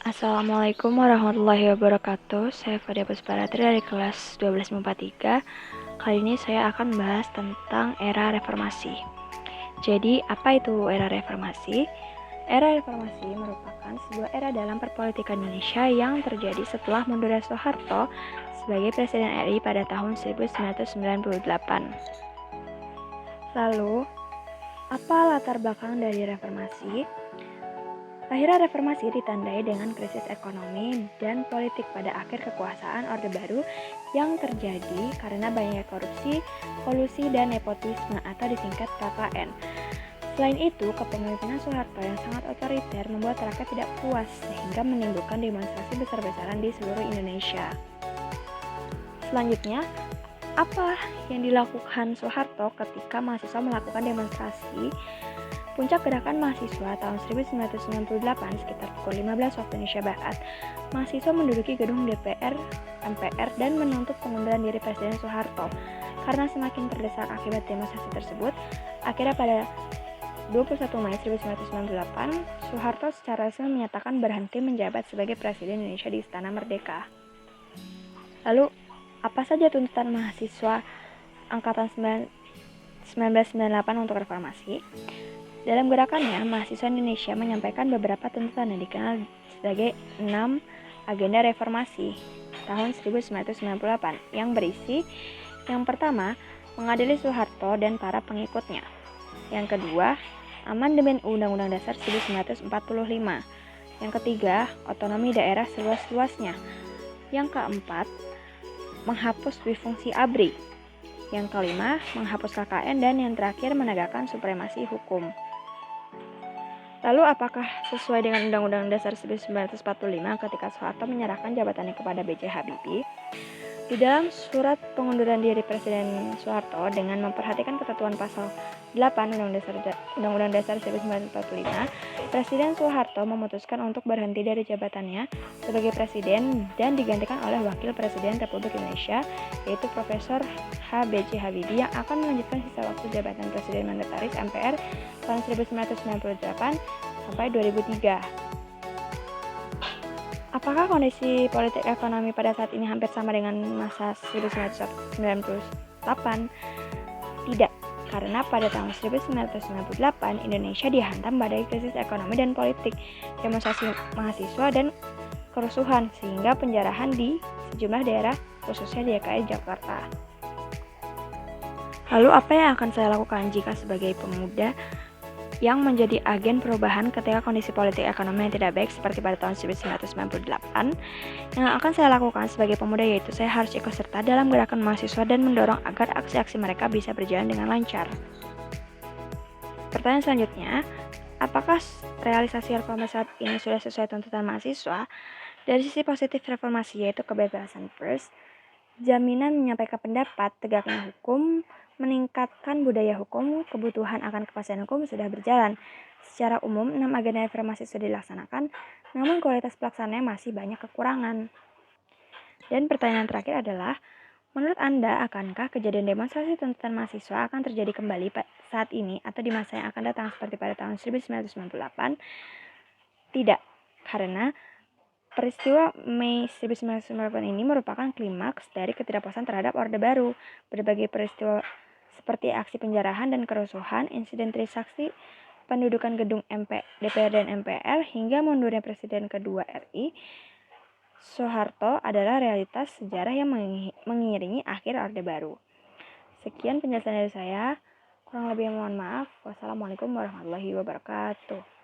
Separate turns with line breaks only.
Assalamualaikum warahmatullahi wabarakatuh. Saya Fadia Pusparatri dari kelas 12 MIPA 3. Kali ini saya akan membahas tentang era reformasi. Jadi, apa itu era reformasi? Era reformasi merupakan sebuah era dalam perpolitikan Indonesia yang terjadi setelah mundurnya Soeharto sebagai Presiden RI pada tahun 1998. Lalu, apa latar belakang dari reformasi? Akhirnya reformasi ditandai dengan krisis ekonomi dan politik pada akhir kekuasaan Orde Baru yang terjadi karena banyaknya korupsi, kolusi, dan nepotisme atau disingkat KKN. Selain itu, kepemimpinan Soeharto yang sangat otoriter membuat rakyat tidak puas sehingga menimbulkan demonstrasi besar-besaran di seluruh Indonesia. Selanjutnya, apa yang dilakukan Soeharto ketika mahasiswa melakukan demonstrasi? Puncak gerakan mahasiswa tahun 1998 sekitar pukul 15 waktu Indonesia Barat, mahasiswa menduduki gedung DPR, MPR dan menuntut pengunduran diri Presiden Soeharto. Karena semakin terdesak akibat demonstrasi tersebut, akhirnya pada 21 Mei 1998, Soeharto secara resmi menyatakan berhenti menjabat sebagai Presiden Indonesia di Istana Merdeka. Lalu, apa saja tuntutan mahasiswa angkatan 1998 untuk reformasi? Dalam gerakannya, mahasiswa Indonesia menyampaikan beberapa tuntutan yang dikenal sebagai 6 agenda reformasi tahun 1998 yang berisi: yang pertama, mengadili Soeharto dan para pengikutnya. Yang kedua, amandemen Undang-Undang Dasar 1945. Yang ketiga, otonomi daerah seluas-luasnya. Yang keempat, menghapus difungsi ABRI. Yang kelima, menghapus KKN, dan yang terakhir, menegakkan supremasi hukum. Lalu apakah sesuai dengan Undang-Undang Dasar 1945 ketika Soeharto menyerahkan jabatannya kepada B.J. Habibie? Di dalam surat pengunduran diri Presiden Soeharto dengan memperhatikan ketentuan pasal 8 Undang-Undang Dasar 1945, Presiden Soeharto memutuskan untuk berhenti dari jabatannya sebagai Presiden dan digantikan oleh Wakil Presiden Republik Indonesia, yaitu Profesor H.B.J. Habibie yang akan melanjutkan sisa waktu jabatan Presiden Mandataris MPR tahun 1998 sampai 2003. Apakah kondisi politik ekonomi pada saat ini hampir sama dengan masa 1998? Tidak, karena pada tahun 1998 Indonesia dihantam badai krisis ekonomi dan politik, demonstrasi mahasiswa dan kerusuhan sehingga penjarahan di sejumlah daerah khususnya di DKI Jakarta. Lalu apa yang akan saya lakukan jika sebagai pemuda yang menjadi agen perubahan ketika kondisi politik ekonomi yang tidak baik seperti pada tahun 1998? Yang akan saya lakukan sebagai pemuda yaitu saya harus ikut serta dalam gerakan mahasiswa dan mendorong agar aksi-aksi mereka bisa berjalan dengan lancar. Pertanyaan selanjutnya, apakah realisasi reformasi saat ini sudah sesuai tuntutan mahasiswa? Dari sisi positif reformasi yaitu kebebasan pers, jaminan menyampaikan pendapat, tegaknya hukum, meningkatkan budaya hukum, kebutuhan akan kepastian hukum sudah berjalan. Secara umum, 6 agenda reformasi sudah dilaksanakan, namun kualitas pelaksanaannya masih banyak kekurangan. Dan pertanyaan terakhir adalah, menurut Anda, akankah kejadian demonstrasi tuntutan mahasiswa akan terjadi kembali saat ini atau di masa yang akan datang seperti pada tahun 1998? Tidak, karena peristiwa Mei 1998 ini merupakan klimaks dari ketidakpuasan terhadap Orde Baru. Berbagai peristiwa seperti aksi penjarahan dan kerusuhan, insiden transaksi pendudukan gedung DPR dan MPR, hingga mundurnya Presiden kedua RI, Soeharto adalah realitas sejarah yang mengiringi akhir Orde Baru. Sekian penjelasan dari saya, kurang lebih mohon maaf. Wassalamualaikum warahmatullahi wabarakatuh.